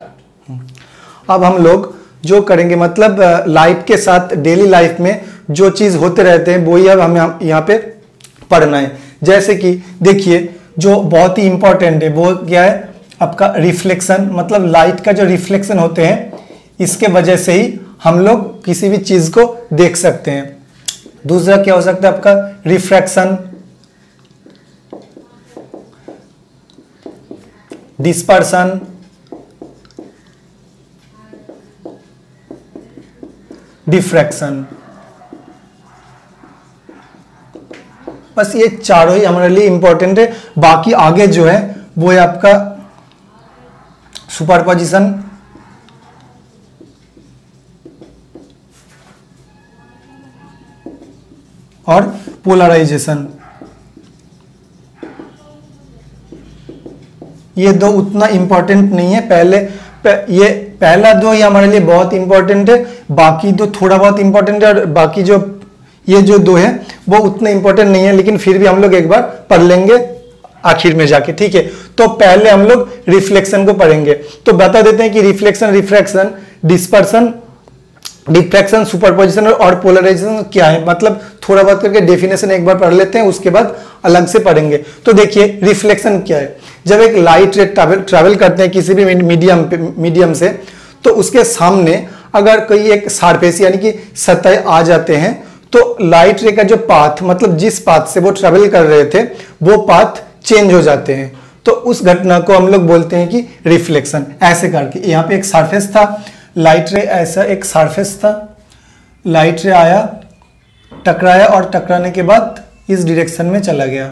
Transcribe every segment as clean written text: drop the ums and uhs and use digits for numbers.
अब हम लोग जो करेंगे मतलब लाइट के साथ डेली लाइफ में जो चीज होते रहते हैं वही अब हम यहाँ पे पढ़ना है। जैसे कि देखिए जो बहुत ही इंपॉर्टेंट है वो क्या है आपका रिफ्लेक्शन, मतलब लाइट का जो रिफ्लेक्शन होते हैं इसके वजह से ही हम लोग किसी भी चीज को देख सकते हैं। दूसरा क्या हो सकता है आपका रिफ्रैक्शन, डिस्पर्सन, डिफ्रैक्शन। बस ये चारों ही हमारे लिए इंपॉर्टेंट है। बाकी आगे जो है वो है आपका सुपरपोजिशन, और पोलराइजेशन। ये दो उतना इंपॉर्टेंट नहीं है। ये पहला दो ही हमारे लिए बहुत इंपॉर्टेंट है, बाकी दो थोड़ा बहुत इंपॉर्टेंट है, और बाकी जो ये जो दो है वो उतने इंपॉर्टेंट नहीं है, लेकिन फिर भी हम लोग एक बार पढ़ लेंगे आखिर में जाके, ठीक है। तो पहले हम लोग रिफ्लेक्शन को पढ़ेंगे। तो बता देते हैं कि reflection, refraction, dispersion, diffraction, superposition और पोलराइजेशन क्या है, मतलब थोड़ा बहुत करके डेफिनेशन एक बार पढ़ लेते हैं, उसके बाद अलग से पढ़ेंगे। तो देखिए रिफ्लेक्शन क्या है। जब एक लाइट रे ट्रैवल करते हैं किसी भी मीडियम से, तो उसके सामने अगर कोई एक सरफेस यानी कि सतह आ जाते हैं तो लाइट रे का जो पाथ, मतलब जिस पाथ से वो ट्रैवल कर रहे थे वो पाथ चेंज हो जाते हैं। तो उस घटना को हम लोग बोलते हैं कि रिफ्लेक्शन। ऐसे करके यहाँ पे एक सरफेस था, लाइट रे ऐसा एक सरफेस था, लाइट रे आया, टकराया और टकराने के बाद इस डायरेक्शन में चला गया,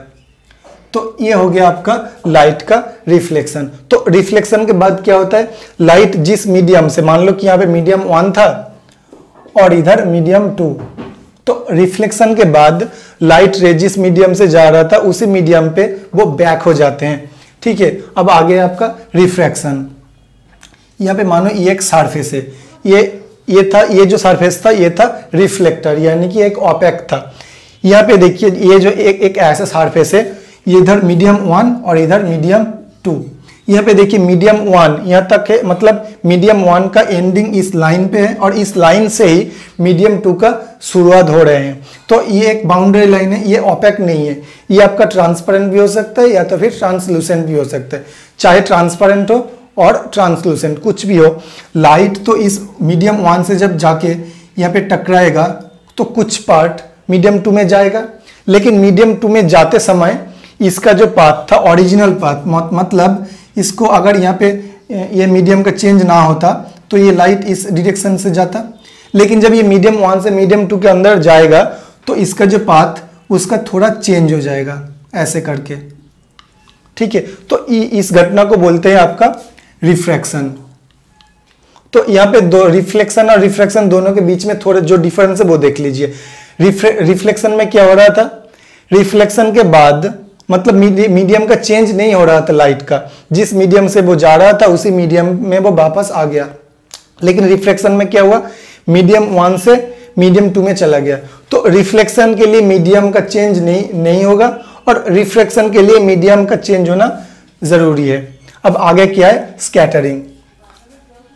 तो ये हो गया आपका लाइट का रिफ्लेक्शन। तो रिफ्लेक्शन के बाद क्या होता है, लाइट जिस मीडियम से, मान लो कि यहाँ पे मीडियम 1 था और इधर मीडियम 2, तो रिफ्लेक्शन के बाद लाइट रे जिस मीडियम से जा रहा था उसी मीडियम पे वो बैक हो जाते हैं, ठीक है। अब आगे आपका रिफ्रैक्शन। यहाँ पे मानो ये एक सरफेस है, ये था, ये जो सरफेस था ये था रिफ्लेक्टर यानी कि एक ओपेक था। यहाँ पे देखिए ये जो एक ऐसा सरफेस है, ये इधर मीडियम 1 और इधर मीडियम 2। यहाँ पे देखिए मीडियम 1 यहाँ तक है, मतलब मीडियम 1 का एंडिंग इस लाइन पे है और इस लाइन से ही मीडियम 2 का शुरुआत हो रहे हैं। तो ये एक बाउंड्री लाइन है, ये ओपेक नहीं है, ये आपका ट्रांसपेरेंट भी हो सकता है या तो फिर ट्रांसलूसेंट भी हो सकता है। चाहे ट्रांसपेरेंट हो और ट्रांसलूसेंट कुछ भी हो, लाइट तो इस मीडियम 1 से जब जाके यहाँ पे टकराएगा तो कुछ पार्ट मीडियम 2 में जाएगा, लेकिन मीडियम 2 में जाते समय इसका जो पाथ था ओरिजिनल पाथ, मतलब इसको अगर यहाँ पे ये मीडियम का चेंज ना होता तो ये लाइट इस डायरेक्शन से जाता, लेकिन जब ये मीडियम 1 से मीडियम 2 के अंदर जाएगा तो इसका जो पाथ उसका थोड़ा चेंज हो जाएगा ऐसे करके, ठीक है। तो इस घटना को बोलते हैं आपका रिफ्रैक्शन। तो यहाँ पे दो रिफ्लेक्शन और रिफ्रैक्शन दोनों के बीच में थोड़े जो डिफरेंस है वो देख लीजिए। रिफ्लेक्शन में क्या हो रहा था, रिफ्लेक्शन के बाद मतलब मीडियम का चेंज नहीं हो रहा था लाइट का, जिस मीडियम से वो जा रहा था उसी मीडियम में वो वापस आ गया। लेकिन रिफ्लेक्शन में क्या हुआ, मीडियम 1 से मीडियम 2 में चला गया। तो रिफ्लेक्शन के लिए मीडियम का चेंज नहीं होगा और रिफ्रैक्शन के लिए मीडियम का चेंज होना जरूरी है। अब आगे क्या है, स्कैटरिंग,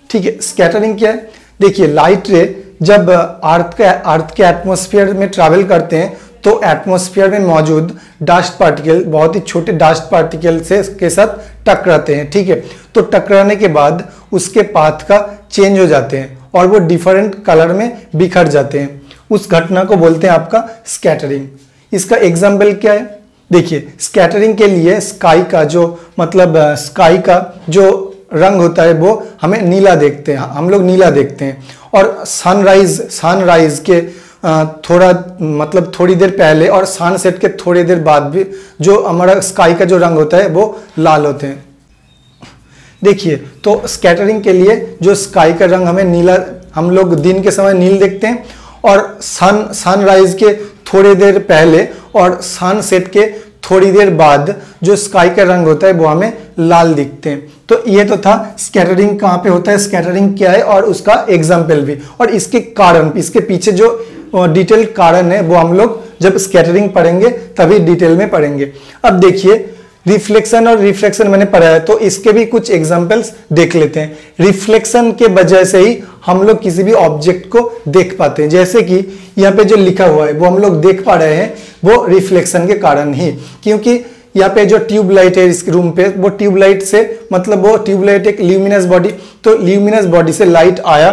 ठीक है। स्कैटरिंग क्या है, देखिए लाइट रे जब अर्थ के एटमॉस्फेयर में ट्रैवल करते हैं तो एटमॉस्फेयर में मौजूद डस्ट पार्टिकल, बहुत ही छोटे डस्ट पार्टिकल से के साथ टकराते हैं, ठीक है। तो टकराने के बाद उसके पाथ का चेंज हो जाते हैं और वो डिफरेंट कलर में बिखर जाते हैं। उस घटना को बोलते हैं आपका स्कैटरिंग। इसका एग्जाम्पल क्या है, देखिए स्कैटरिंग के लिए स्काई का जो रंग होता है वो हमें नीला देखते हैं, हम लोग नीला देखते हैं, और सनराइज के थोड़ी देर पहले और सनसेट के थोड़ी देर बाद भी जो हमारा स्काई का जो रंग होता है वो लाल होते हैं। देखिए तो स्कैटरिंग के लिए जो स्काई का रंग हमें नीला, हम लोग दिन के समय नील देखते हैं, और सनराइज के थोड़ी देर पहले और सनसेट के थोड़ी देर बाद जो स्काई का रंग होता है वो हमें लाल दिखते हैं। तो ये तो था स्कैटरिंग कहाँ पे होता है, स्कैटरिंग क्या है और उसका एग्जाम्पल भी, और इसके कारण, इसके पीछे जो डिटेल कारण है वो हम लोग जब स्कैटरिंग पढ़ेंगे तभी डिटेल में पढ़ेंगे। अब देखिए रिफ्लेक्शन और रिफ्लेक्शन मैंने पढ़ा है, तो इसके भी कुछ एग्जांपल्स देख लेते हैं। रिफ्लेक्शन के वजह से ही हम लोग किसी भी ऑब्जेक्ट को देख पाते हैं, जैसे कि यहाँ पे जो लिखा हुआ है वो हम लोग देख पा रहे हैं, वो रिफ्लेक्शन के कारण ही, क्योंकि यहाँ पे जो ट्यूबलाइट है इस रूम पे, वो ट्यूबलाइट से मतलब वो ट्यूबलाइट एक ल्यूमिनस बॉडी, तो ल्यूमिनस बॉडी से लाइट आया,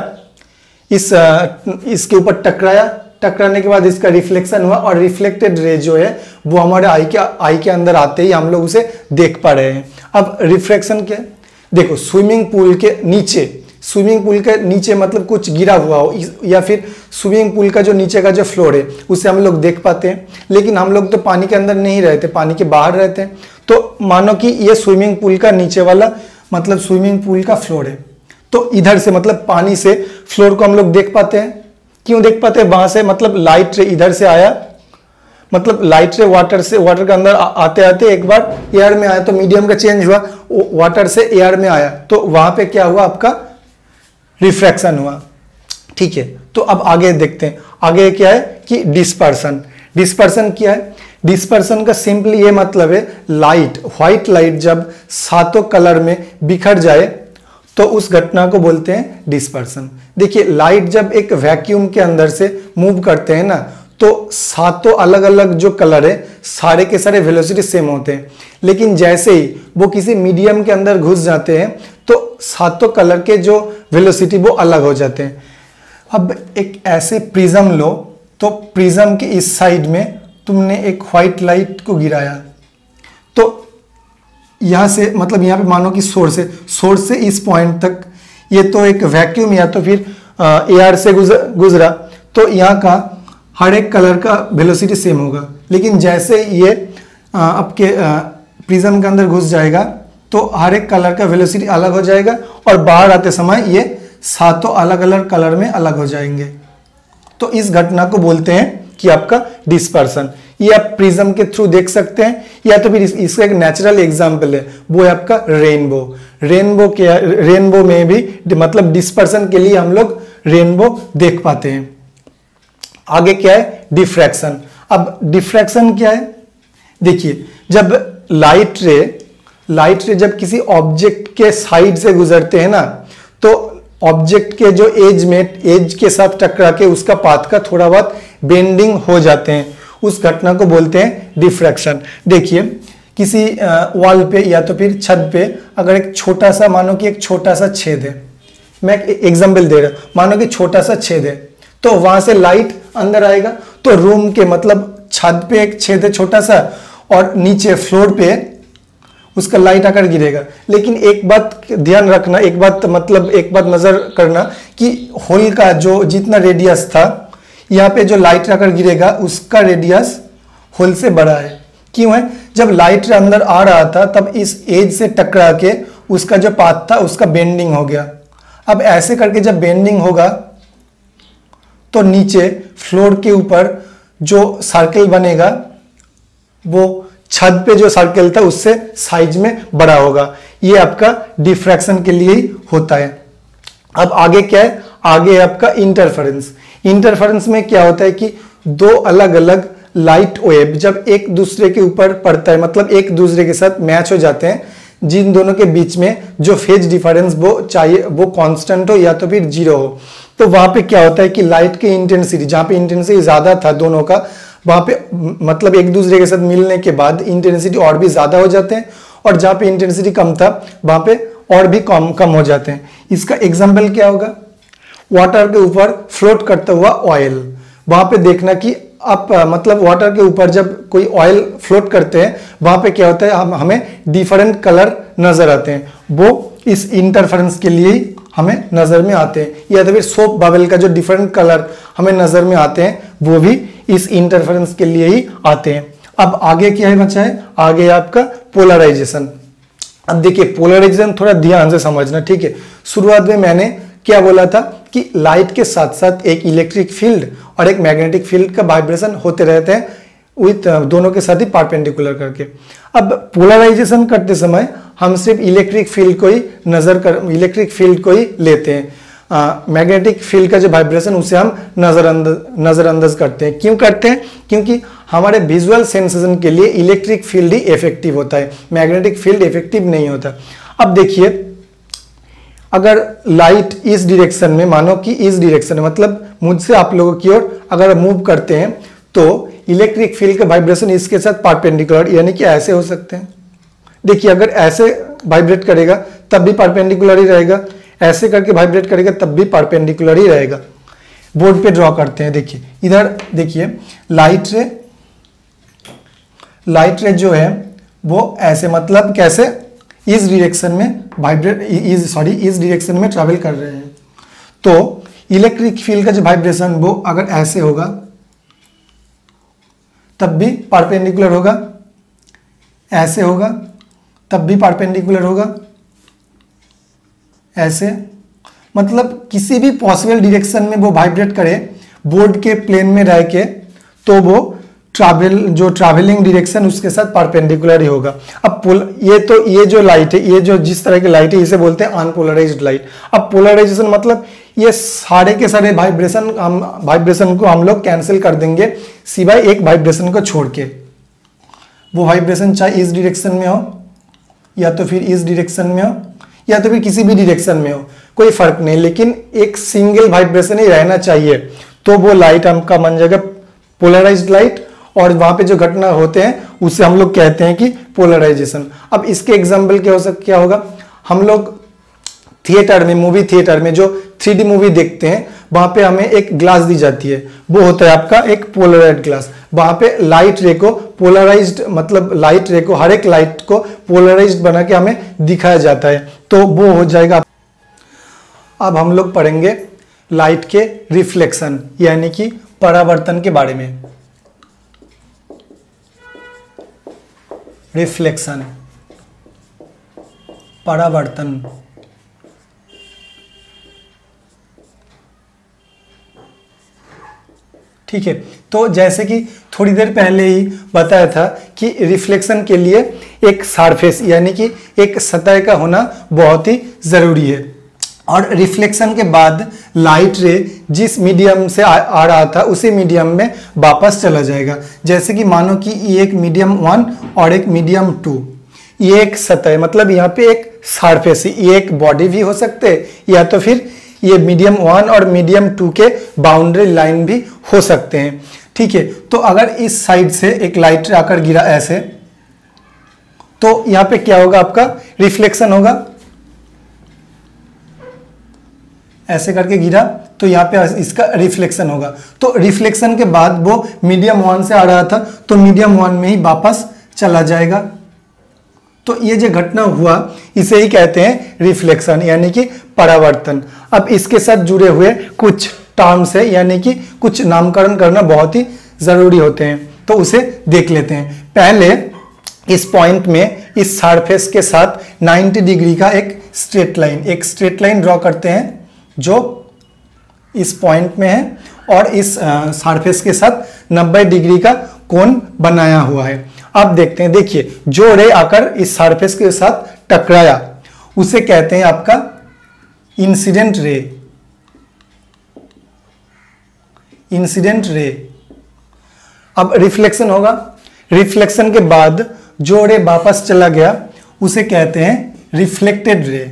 इसके ऊपर टकराया, टकराने के बाद इसका रिफ्लेक्शन हुआ और रिफ्लेक्टेड रे जो है वो हमारे आई के अंदर आते ही हम लोग उसे देख पा रहे हैं। अब रिफ्लेक्शन क्या है, देखो स्विमिंग पूल के नीचे मतलब कुछ गिरा हुआ हो, या फिर स्विमिंग पूल का जो नीचे का जो फ्लोर है उसे हम लोग देख पाते हैं, लेकिन हम लोग तो पानी के अंदर नहीं रहते, पानी के बाहर रहते हैं। तो मानो कि ये स्विमिंग पूल का नीचे वाला मतलब स्विमिंग पूल का फ्लोर है, तो इधर से मतलब पानी से फ्लोर को हम लोग देख पाते हैं। क्यों देख पाते हैं, वहां से मतलब लाइट रे इधर से आया, मतलब लाइट रे वाटर के अंदर आते आते एक बार एयर में आया, तो मीडियम का चेंज हुआ, वाटर से एयर में आया, तो वहां पे क्या हुआ, आपका रिफ्रैक्शन हुआ। ठीक है, तो अब आगे देखते हैं, आगे क्या है कि डिस्पर्सन। डिस्पर्सन क्या है, डिस्पर्सन का सिंपली ये मतलब है लाइट, व्हाइट लाइट जब सातों कलर में बिखर जाए तो उस घटना को बोलते हैं डिस्पर्सन। देखिए लाइट जब एक वैक्यूम के अंदर से मूव करते हैं ना, तो सातों अलग अलग जो कलर है सारे के सारे वेलोसिटी सेम होते हैं, लेकिन जैसे ही वो किसी मीडियम के अंदर घुस जाते हैं तो सातों कलर के जो वेलोसिटी वो अलग हो जाते हैं। अब एक ऐसे प्रिज्म लो, तो प्रिज्म के इस साइड में तुमने एक व्हाइट लाइट को गिराया, तो यहां से मतलब यहां पे मानो कि सोर्स से इस पॉइंट तक, ये तो एक वैक्यूम या तो फिर एयर से गुजरा, तो यहाँ का हर एक कलर का वेलोसिटी सेम होगा, लेकिन जैसे ये आपके प्रिज्म के अंदर घुस जाएगा तो हर एक कलर का वेलोसिटी अलग हो जाएगा और बाहर आते समय ये सातों अलग अलग कलर में अलग हो जाएंगे। तो इस घटना को बोलते हैं कि आपका डिस्पर्सन। ये आप प्रिज्म के थ्रू देख सकते हैं, या तो फिर इसका एक नेचुरल एग्जांपल है, वो है आपका रेनबो। रेनबो में भी मतलब डिस्पर्सन के लिए हम लोग रेनबो देख पाते हैं। आगे क्या है, डिफ्रैक्शन। अब डिफ्रैक्शन क्या है, देखिए जब लाइट रे जब किसी ऑब्जेक्ट के साइड से गुजरते हैं ना, तो ऑब्जेक्ट के जो एज के साथ टकरा के उसका पाथ का थोड़ा बहुत बेंडिंग हो जाते हैं, उस घटना को बोलते हैं डिफ्रैक्शन। देखिए किसी वॉल पे या तो फिर छत पे अगर एक छोटा सा, मानो कि एक छोटा सा छेद है, मैं एक एग्जांपल दे रहा हूं, मानो कि छोटा सा छेद है, तो वहां से लाइट अंदर आएगा, तो रूम के मतलब छत पे एक छेद है छोटा सा और नीचे फ्लोर पे उसका लाइट आकर गिरेगा। लेकिन एक बात ध्यान रखना, एक बात नजर करना कि होल का जो जितना रेडियस था, यहाँ पे जो लाइट आकर गिरेगा उसका रेडियस होल से बड़ा है। क्यों है, जब लाइट अंदर आ रहा था तब इस एज से टकरा के उसका जो पाथ था उसका बेंडिंग हो गया। अब ऐसे करके जब बेंडिंग होगा तो नीचे फ्लोर के ऊपर जो सर्कल बनेगा वो छत पे जो सर्कल था उससे साइज में बड़ा होगा। ये आपका डिफ्रैक्शन के लिए ही होता है। अब आगे क्या है, आगे आपका इंटरफेरेंस। इंटरफेरेंस में क्या होता है कि दो अलग अलग लाइट वेव जब एक दूसरे के ऊपर पड़ता है, मतलब एक दूसरे के साथ मैच हो जाते हैं, जिन दोनों के बीच में जो फेज डिफरेंस वो चाहिए वो कांस्टेंट हो या तो फिर जीरो हो, तो वहां पे क्या होता है कि लाइट की इंटेंसिटी, जहां पे इंटेंसिटी ज्यादा था दोनों का, वहां पे मतलब एक दूसरे के साथ मिलने के बाद इंटेंसिटी और भी ज्यादा हो जाते हैं, और जहां पे इंटेंसिटी कम था वहां पे और भी कम हो जाते हैं। इसका एग्जाम्पल क्या होगा, वाटर के ऊपर फ्लोट करता हुआ ऑयल। वहां पे देखना कि आप मतलब वाटर के ऊपर जब कोई ऑयल फ्लोट करते हैं वहां पे क्या होता है, हमें डिफरेंट कलर नजर आते हैं, वो इस इंटरफेरेंस के लिए ही हमें नजर में आते हैं। या तो फिर सोप बबल का जो डिफरेंट कलर हमें नजर में आते हैं वो भी इस इंटरफेरेंस के लिए ही आते हैं। अब आगे क्या है बचा है, आगे आपका पोलराइजेशन। अब देखिए पोलराइजेशन थोड़ा ध्यान से समझना, ठीक है। शुरुआत में मैंने क्या बोला था कि लाइट के साथ साथ एक इलेक्ट्रिक फील्ड और एक मैग्नेटिक फील्ड का वाइब्रेशन होते रहते हैं विथ दोनों के साथ ही परपेंडिकुलर करके। अब पोलराइजेशन करते समय हम सिर्फ इलेक्ट्रिक फील्ड को ही लेते हैं। मैग्नेटिक फील्ड का जो वाइब्रेशन उसे हम नजरअंदाज करते हैं। क्यों करते हैं? क्योंकि हमारे विजुअल सेंसेशन के लिए इलेक्ट्रिक फील्ड ही इफेक्टिव होता है, मैग्नेटिक फील्ड इफेक्टिव नहीं होता। अब देखिए, अगर लाइट इस डायरेक्शन में, मानो कि इस डायरेक्शन में, मतलब मुझसे आप लोगों की ओर अगर मूव करते हैं तो इलेक्ट्रिक फील्ड का वाइब्रेशन इसके साथ परपेंडिकुलर, यानी कि ऐसे हो सकते हैं। देखिए, अगर ऐसे वाइब्रेट करेगा तब भी परपेंडिकुलर ही रहेगा, ऐसे करके वाइब्रेट करेगा तब भी परपेंडिकुलर ही रहेगा। बोर्ड पे ड्रॉ करते हैं। देखिए इधर, देखिए लाइट रे जो है वो ऐसे, मतलब कैसे, इस डायरेक्शन में वाइब्रेट, इस डायरेक्शन में ट्रैवल कर रहे हैं। तो इलेक्ट्रिक फील्ड का जो वाइब्रेशन वो अगर ऐसे होगा तब भी परपेंडिकुलर होगा, ऐसे होगा तब भी परपेंडिकुलर होगा, ऐसे, मतलब किसी भी पॉसिबल डायरेक्शन में वो वाइब्रेट करे बोर्ड के प्लेन में रह के, तो वो ट्रैवलिंग डायरेक्शन उसके साथ परपेंडिकुलर ही होगा। अब ये जो लाइट है, ये जो जिस तरह की लाइट है, इसे बोलते हैं अनपोलराइज्ड लाइट। अब पोलराइजेशन मतलब ये सारे के सारे वाइब्रेशन को हम लोग कैंसिल कर देंगे सिवाय एक वाइब्रेशन को छोड़ के। वो वाइब्रेशन चाहे इस डायरेक्शन में हो, या तो फिर इस डायरेक्शन में हो, या तो फिर किसी भी डायरेक्शन में हो, कोई फर्क नहीं, लेकिन एक सिंगल वाइब्रेशन ही रहना चाहिए। तो वो लाइट हमका बन जाएगा पोलराइज्ड लाइट, और वहां पे जो घटना होते हैं उसे हम लोग कहते हैं कि पोलराइजेशन। अब इसके एग्जाम्पल क्या होगा, हम लोग थिएटर में, मूवी थिएटर में जो 3D मूवी देखते हैं, वहां पे हमें एक ग्लास दी जाती है, वो होता है आपका एक पोलराइज्ड ग्लास। वहां पे लाइट रे को पोलराइज्ड, मतलब लाइट रे को, हर एक लाइट को पोलराइज्ड बना के हमें दिखाया जाता है, तो वो हो जाएगा। अब हम लोग पढ़ेंगे लाइट के रिफ्लेक्शन, यानी कि परावर्तन के बारे में। रिफ्लेक्शन, परावर्तन। ठीक है, तो जैसे कि थोड़ी देर पहले ही बताया था कि रिफ्लेक्शन के लिए एक सरफेस, यानी कि एक सतह का होना बहुत ही जरूरी है। और रिफ्लेक्शन के बाद लाइट रे जिस मीडियम से आ रहा था उसी मीडियम में वापस चला जाएगा। जैसे कि मानो कि ये एक मीडियम 1 और एक मीडियम 2, ये एक सतह, मतलब यहाँ पे एक सरफेस, ये एक बॉडी भी हो सकते हैं, या तो फिर ये मीडियम 1 और मीडियम 2 के बाउंड्री लाइन भी हो सकते हैं। ठीक है, तो अगर इस साइड से एक लाइट रे आकर गिरा ऐसे, तो यहाँ पे क्या होगा, आपका रिफ्लेक्शन होगा। ऐसे करके गिरा तो यहाँ पे इसका रिफ्लेक्शन होगा। तो रिफ्लेक्शन के बाद वो मीडियम 1 से आ रहा था तो मीडियम 1 में ही वापस चला जाएगा। तो ये जो घटना हुआ इसे ही कहते हैं रिफ्लेक्शन, यानी कि परावर्तन। अब इसके साथ जुड़े हुए कुछ टर्म्स है, यानी कि कुछ नामकरण करना बहुत ही जरूरी होते हैं, तो उसे देख लेते हैं। पहले इस पॉइंट में इस सरफेस के साथ 90 डिग्री का एक स्ट्रेट लाइन ड्रॉ करते हैं जो इस पॉइंट में है, और इस सरफेस के साथ 90 डिग्री का कोण बनाया हुआ है। अब देखते हैं, देखिए जो रे आकर इस सरफेस के साथ टकराया उसे कहते हैं आपका इंसिडेंट रे। Incident ray. अब रिफ्लेक्शन होगा, रिफ्लेक्शन के बाद जो रे वापस चला गया उसे कहते हैं रिफ्लेक्टेड रे।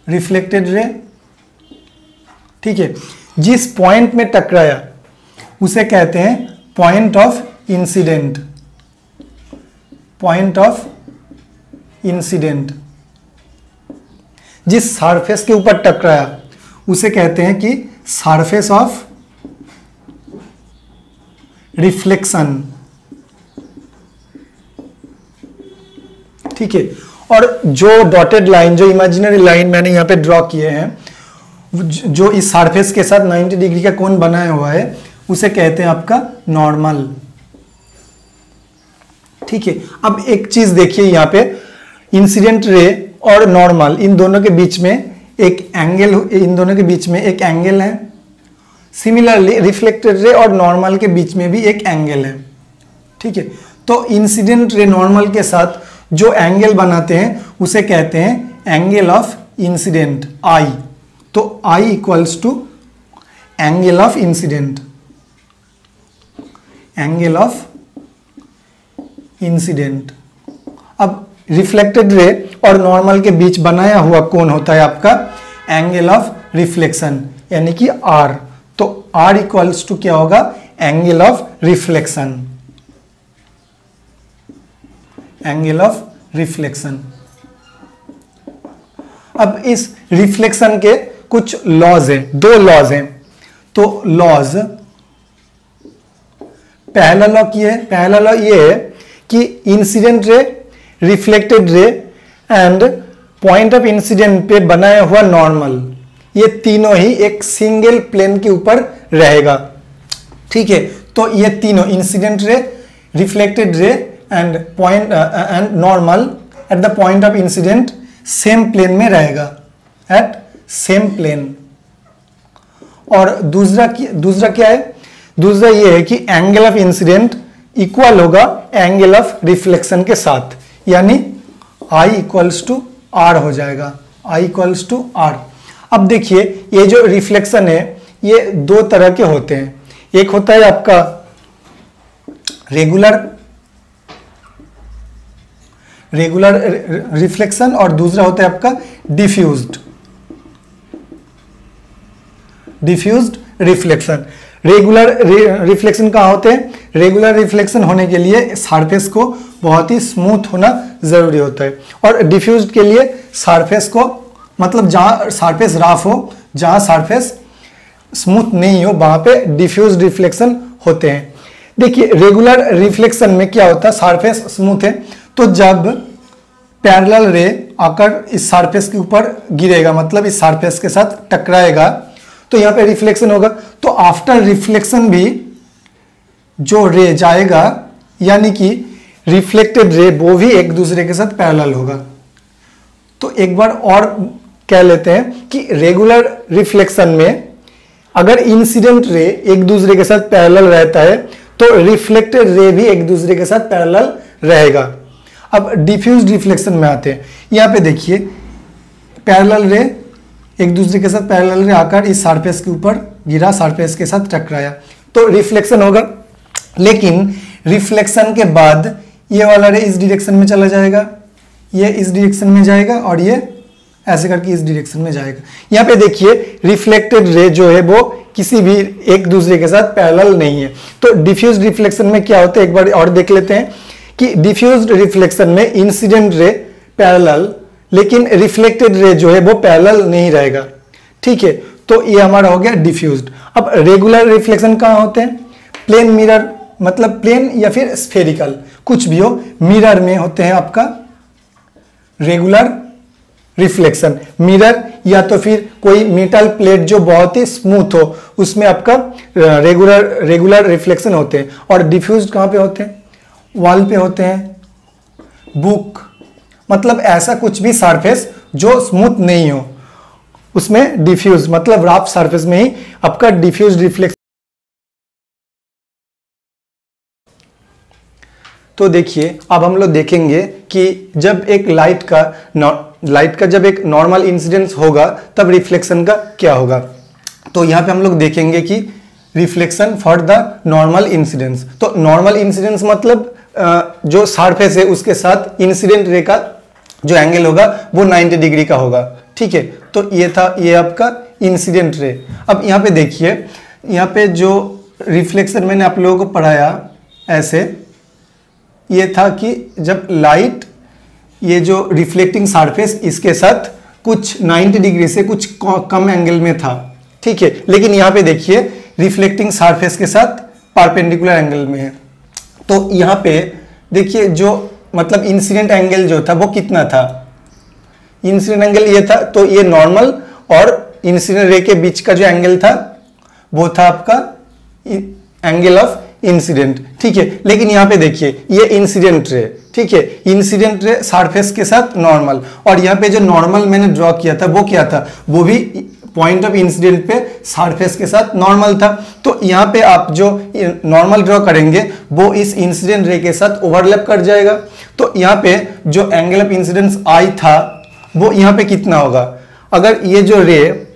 रिफ्लेक्टेड रे। ठीक है, जिस पॉइंट में टकराया उसे कहते हैं point of incident. Point of incident. जिस सरफेस के ऊपर टकराया उसे कहते हैं कि सरफेस ऑफ रिफ्लेक्शन। ठीक है, और जो डॉटेड लाइन, जो इमेजिनरी लाइन मैंने यहां पे ड्रॉ किए हैं, जो इस सरफेस के साथ 90 डिग्री का कोण बनाया हुआ है उसे कहते हैं आपका नॉर्मल। ठीक है, अब एक चीज देखिए यहां पे, इंसिडेंट रे और नॉर्मल, इन दोनों के बीच में एक एंगल, इन दोनों के बीच में एक एंगल है। सिमिलरली रिफ्लेक्टेड रे और नॉर्मल के बीच में भी एक एंगल है। ठीक है, तो इंसिडेंट रे नॉर्मल के साथ जो एंगल बनाते हैं उसे कहते हैं एंगल ऑफ इंसिडेंट आई, तो i equals to angle of incident, angle of incident. अब रिफ्लेक्टेड रे और नॉर्मल के बीच बनाया हुआ कोण होता है आपका एंगल ऑफ रिफ्लेक्शन, यानी कि आर। तो आर इक्वल्स टू क्या होगा, angle of reflection, angle of reflection. अब इस रिफ्लेक्शन के कुछ लॉज हैं, दो लॉज हैं। तो लॉज, पहला लॉ क्या है, पहला लॉ ये है कि incident ray, reflected ray and point of incident पे बनाया हुआ नॉर्मल, ये तीनों ही एक सिंगल प्लेन के ऊपर रहेगा। ठीक है, तो ये तीनों incident ray, reflected ray and point and normal at the point of incident same plane में रहेगा, एट सेम प्लेन। और दूसरा क्या है, दूसरा ये है कि एंगल ऑफ इंसिडेंट इक्वल होगा एंगल ऑफ रिफ्लेक्शन के साथ, यानी I इक्वल्स टू आर हो जाएगा, I इक्वल्स टू आर। अब देखिए ये जो रिफ्लेक्शन है ये दो तरह के होते हैं, एक होता है आपका रेगुलर रिफ्लेक्शन और दूसरा होता है आपका डिफ्यूज्ड रिफ्लेक्शन। रेगुलर रिफ्लेक्शन कहाँ होते हैं, रेगुलर रिफ्लेक्शन होने के लिए सरफेस को बहुत ही स्मूथ होना जरूरी होता है, और डिफ्यूज्ड के लिए सरफेस को, मतलब जहां सरफेस रफ हो, जहां सरफेस स्मूथ नहीं हो, वहां पे डिफ्यूज्ड रिफ्लेक्शन होते हैं। देखिए रेगुलर रिफ्लेक्शन में क्या होता है, सरफेस स्मूथ है, तो जब पैरेलल रे आकर इस सरफेस के ऊपर गिरेगा, मतलब इस सरफेस के साथ टकराएगा, तो यहाँ पे रिफ्लेक्शन होगा। तो आफ्टर रिफ्लेक्शन भी जो रे जाएगा, यानी कि रिफ्लेक्टेड रे, वो भी एक दूसरे के साथ पैरेलल होगा। तो एक बार और कह लेते हैं कि रेगुलर रिफ्लेक्शन में अगर इंसिडेंट रे एक दूसरे के साथ पैरेलल रहता है, तो रिफ्लेक्टेड रे भी एक दूसरे के साथ पैरेलल रहेगा। अब डिफ्यूज्ड रिफ्लेक्शन में आते हैं, यहाँ पे देखिए पैरेलल रे एक दूसरे के साथ पैरेलल रे आकर इस सरफेस के ऊपर गिरा, सरफेस के साथ टकराया, तो रिफ्लेक्शन होगा। लेकिन रिफ्लेक्शन के बाद ये वाला रे इस डायरेक्शन में चला जाएगा, ये इस डायरेक्शन में जाएगा, और ये ऐसे करके इस डायरेक्शन में जाएगा। यहाँ पे देखिए रिफ्लेक्टेड रे जो है वो किसी भी एक दूसरे के साथ पैरेलल नहीं है। तो डिफ्यूज्ड रिफ्लेक्शन में क्या होता है, एक बार और देख लेते हैं कि डिफ्यूज्ड रिफ्लेक्शन में इंसिडेंट रे पैरेलल, लेकिन रिफ्लेक्टेड रे जो है वो पैरेलल नहीं रहेगा। ठीक है, तो ये हमारा हो गया डिफ्यूज्ड। अब रेगुलर रिफ्लेक्शन कहाँ होते हैं, प्लेन मिरर, मतलब प्लेन या फिर स्फेरिकल, कुछ भी हो, मिरर में होते हैं आपका रेगुलर रिफ्लेक्शन। मिरर या तो फिर कोई मेटल प्लेट जो बहुत ही स्मूथ हो, उसमें आपका रेगुलर रिफ्लेक्शन होते हैं। और डिफ्यूज्ड कहाँ पे होते हैं, वॉल पे होते हैं, बुक, मतलब ऐसा कुछ भी सरफेस जो स्मूथ नहीं हो, उसमें डिफ्यूज, मतलब रफ सरफेस में ही आपका डिफ्यूज रिफ्लेक्शन। तो देखिए अब हम लोग देखेंगे कि जब एक लाइट का जब एक नॉर्मल इंसिडेंस होगा तब रिफ्लेक्शन का क्या होगा। तो यहाँ पे हम लोग देखेंगे कि reflection for the normal incidence. तो नॉर्मल इंसिडेंस मतलब जो सरफेस है उसके साथ इंसिडेंट रे का जो एंगल होगा वो 90 डिग्री का होगा। ठीक है, तो ये आपका इंसिडेंट रे। अब यहाँ पे देखिए, यहाँ पे जो रिफ्लेक्शन मैंने आप लोगों को पढ़ाया ऐसे, ये था कि जब लाइट, ये जो रिफ्लेक्टिंग सरफेस इसके साथ कुछ 90 डिग्री से कुछ कम एंगल में था। ठीक है, लेकिन यहाँ पे देखिए रिफ्लेक्टिंग सरफेस के साथ परपेंडिकुलर एंगल में है। तो यहाँ पे देखिए जो मतलब इंसिडेंट एंगल जो था वो कितना था, इंसिडेंट एंगल ये था, तो ये नॉर्मल और इंसिडेंट रे के बीच का जो एंगल था वो था आपका एंगल ऑफ इंसिडेंट। ठीक है, लेकिन यहाँ पे देखिए ये इंसिडेंट रे, ठीक है, इंसिडेंट रे सरफेस के साथ नॉर्मल, और यहाँ पे जो नॉर्मल मैंने ड्रॉ किया था वो क्या था, वो भी पॉइंट ऑफ इंसिडेंट पे सरफेस के साथ नॉर्मल था। तो यहाँ पे आप जो नॉर्मल ड्रॉ करेंगे वो इस इंसिडेंट रे के साथ ओवरलैप कर जाएगा। तो यहाँ पे जो एंगल ऑफ इंसिडेंस आई था वो यहाँ पे कितना होगा, अगर ये जो रे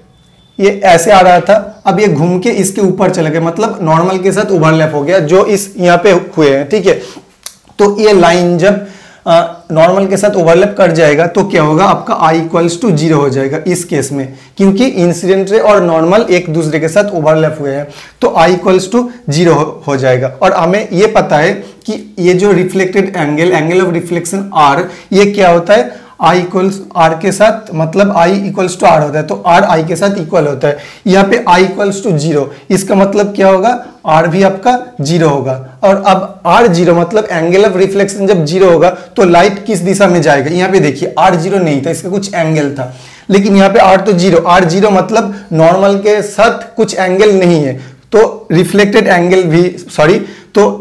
ये ऐसे आ रहा था, अब ये घूम के इसके ऊपर चला गया, मतलब नॉर्मल के साथ ओवरलैप हो गया जो इस यहाँ पे हुए हैं, ठीक है। तो ये लाइन जब नॉर्मल के साथ ओवरलैप कर जाएगा तो क्या होगा, आपका I इक्वल्स टू 0 हो जाएगा इस केस में, क्योंकि इंसिडेंट रे और नॉर्मल एक दूसरे के साथ ओवरलैप हुए हैं, तो I इक्वल्स टू 0 हो जाएगा। और हमें ये पता है कि ये जो reflected angle of reflection R, ये क्या होता है, I इक्वल्स R के साथ, मतलब I इक्वल्स टू R होता है, तो R I के साथ इक्वल होता है। यहाँ पे I इक्वल्स टू 0, इसका मतलब क्या होगा, R भी आपका 0 होगा। और अब R 0 मतलब एंगल ऑफ रिफ्लेक्शन जब 0 होगा तो लाइट किस दिशा में जाएगा, यहाँ पे देखिए R 0 नहीं था, इसका कुछ एंगल था, लेकिन यहाँ पे R तो 0, R 0 मतलब नॉर्मल के साथ कुछ एंगल नहीं है, तो रिफ्लेक्टेड एंगल भी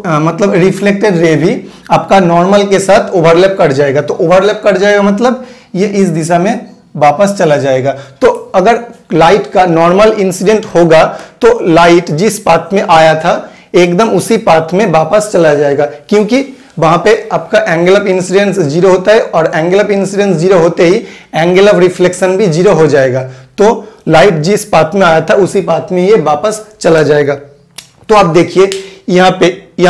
मतलब रिफ्लेक्टेड रे भी आपका नॉर्मल के साथ ओवरलैप कर जाएगा। तो ओवरलैप कर जाएगा मतलब ये इस दिशा में वापस चला जाएगा। तो अगर लाइट का नॉर्मल इंसिडेंट होगा तो लाइट जिस पाथ में आया था एकदम उसी पाथ में वापस चला जाएगा, क्योंकि वहां पे आपका एंगल ऑफ इंसिडेंस 0 होता है, और एंगल ऑफ इंसिडेंस 0 होते ही एंगल ऑफ रिफ्लेक्शन भी 0 हो जाएगा। तो लाइट जिस पाथ में आया था उसी पाथ में ये वापस चला जाएगा। तो आप देखिए यहाँ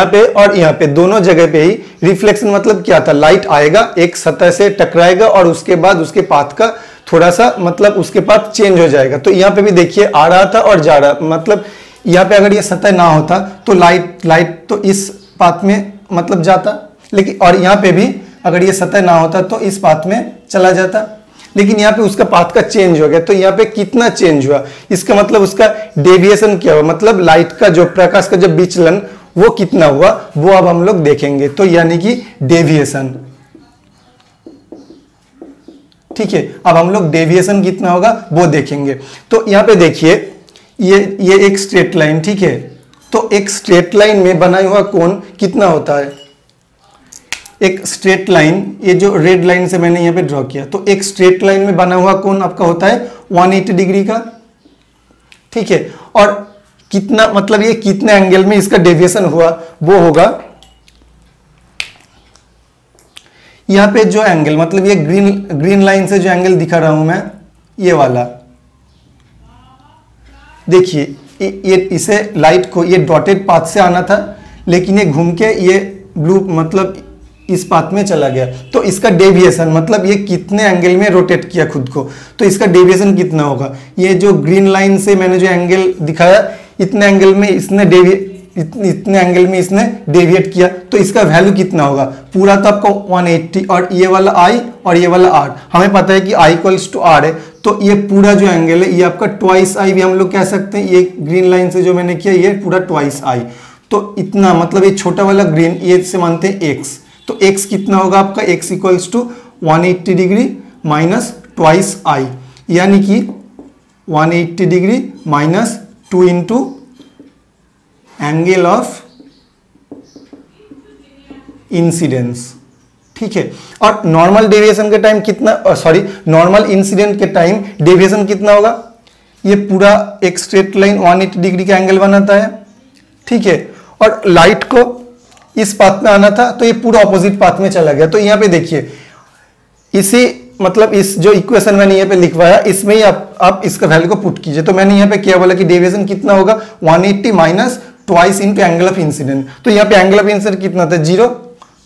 पे और यहाँ पे दोनों जगह पे ही रिफ्लेक्शन मतलब क्या था, लाइट आएगा एक सतह से टकराएगा और उसके बाद उसके पाथ का थोड़ा सा मतलब उसके पाथ चेंज हो जाएगा। तो यहाँ पे भी देखिए आ रहा था और जा रहा, मतलब यहाँ पे अगर ये सतह ना होता तो लाइट तो इस पाथ में मतलब जाता, लेकिन और यहाँ पे भी अगर ये सतह ना होता तो इस पाथ में चला जाता, लेकिन यहाँ पे उसका पाथ का चेंज हो गया। तो यहाँ पे कितना चेंज हुआ, इसका मतलब उसका डेविएशन क्या हुआ, मतलब लाइट का जो प्रकाश का जो विचलन वो कितना हुआ, वो अब हम लोग देखेंगे। तो यानी कि डेविएशन, ठीक है, अब हम लोग डेविएशन कितना होगा वो देखेंगे। तो यहाँ पे देखिए ये एक स्ट्रेट लाइन, ठीक है, तो एक स्ट्रेट लाइन में बना हुआ कोण कितना होता है, एक स्ट्रेट लाइन, ये जो रेड लाइन से मैंने यहाँ पे ड्रॉ किया, तो एक स्ट्रेट लाइन में बना हुआ कोण आपका होता है 180 डिग्री का, ठीक है। और कितना मतलब ये कितने एंगल में इसका डेविएशन हुआ वो होगा, यहाँ पे जो एंगल मतलब ये ग्रीन लाइन से जो एंगल दिखा रहा हूं मैं, ये वाला देखिए, ये इसे लाइट को ये डॉटेड पाथ से आना था, लेकिन ये घूम के ये ब्लू मतलब इस पाथ में चला गया। तो इसका डेविएशन मतलब ये कितने एंगल में रोटेट किया खुद को, तो इसका डेविएशन कितना होगा, ये जो ग्रीन लाइन से मैंने जो एंगल दिखाया इतने एंगल में इसने डेविएट किया, तो इसका वैल्यू कितना होगा, पूरा तो आपका 180, और ये वाला I और ये वाला R, हमें पता है कि I इक्वल्स टू R है, तो ये पूरा जो एंगल है ये आपका ट्वाइस I भी हम लोग कह सकते हैं। ये ग्रीन लाइन से जो मैंने किया ये पूरा ट्वाइस I, तो इतना मतलब ये छोटा वाला ग्रीन ये से मानते हैं X, तो X कितना होगा आपका, X equals to 180 degree minus twice I, यानी कि 180 degree minus 2 into angle of incidence, ठीक है। और नॉर्मल डेविएशन के टाइम कितना, नॉर्मल इंसिडेंट के टाइम डेविएशन कितना होगा, ये पूरा एक स्ट्रेट लाइन 180 डिग्री का एंगल बनाता है, ठीक है, और लाइट को इस पाथ में आना था तो ये पूरा ऑपोजिट पाथ में चला गया। तो यहाँ पे देखिए इसी मतलब इस जो इक्वेशन मैंने यहाँ पे लिखवाया इसमें ही आप इसका वैल्यू को पुट कीजिए। तो मैंने यहाँ पे क्या बोला कि डेविएशन कितना होगा 180 minus twice into angle of incident. तो यहाँ पे एंगल ऑफ इंसिडेंट कितना था 0,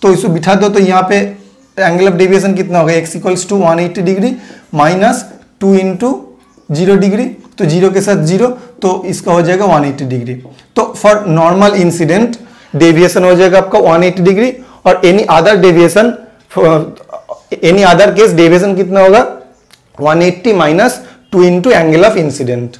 तो इसको बिठा दो, तो यहाँ पे एंगल ऑफ डेविएशन कितना होगा x equals to 180 degree minus 2 into 0 degree, तो 0 के साथ 0, तो इसका हो जाएगा 180 डिग्री। तो फॉर नॉर्मल इंसिडेंट डेविएशन हो जाएगा आपका 180 डिग्री, और एनी अदर केस डेविएशन कितना होगा 180 minus 2 into angle of incident.